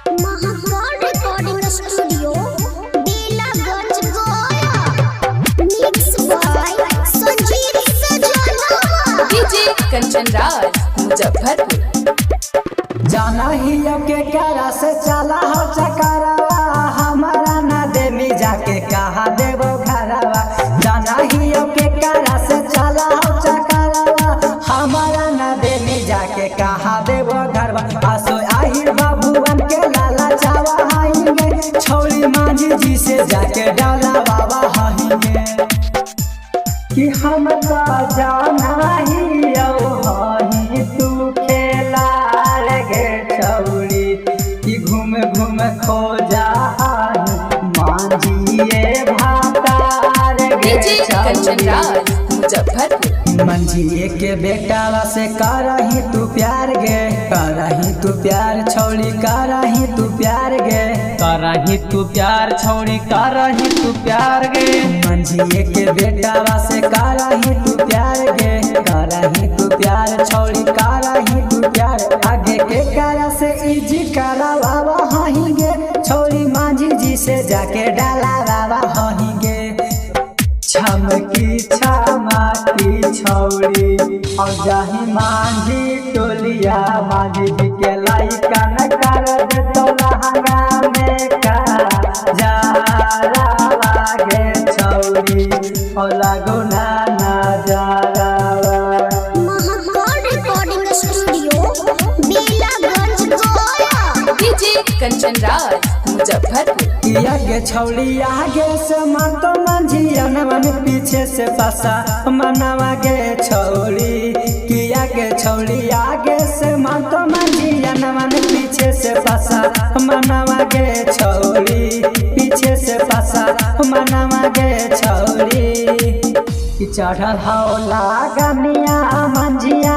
Mahakal recording studio Belaganj Gaya. Mix by Sanjeev Sajanwa DJ Kanchan Raj Muzaffarpur. जाना ही के करा से चला हो चकरावा हमारा ना दे मी जाके कहा देवो घरवा। जाना ही के करा से चला हो चकरावा हमारा ना दे मी जाके कहा देवो घरवा। आसो आही बाबूवन के लाला चावा हाइंगे छोड़ी मांझी जी से जाके डाला बाबा हाइंगे कि हम तो जाना ही हाही तू खेला गे छौड़ी कि घूम घूम खो जा मांझिए भातार गे डीजे कंचन राज मुजफ्फरपुर। मंझिए के बेटावा से करही तू प्यार गे करही तू प्यार छौड़ी करही तू प्यार गे करही तू प्यार छौड़ी करही तू प्यार गे। मंझिए के बेटावा से करही तू प्यार गे करही तू प्यार छौड़ी करही तू प्यार। आगे के करा से इजी करा बाबा हाहिंगे छौड़ी मांझी जी से जाके डाला बाबा हाहिंगे। छमकी छमाकी छौड़ी और जाही मांझी टोलिया मांझी जी के लाइका न कर दे तो लहंगा में का जा लागे छौड़ी और लागो ना नजारा। महाकाल रिकॉर्डिंग स्टूडियो बेलागंज गया। डीजे कंचन राज मुजफ्फरपुर। किया के छौड़ी आगे से मत मंझिया मन पीछे से पसा मनवा गे छौड़ी। किया के छौड़ी आगे से मत मंझिया मन पीछे से पसा मनवा गे छौड़ी पीछे से पसा मनवा गे छौड़ी। चढ़ल हौला गनिया मंझिया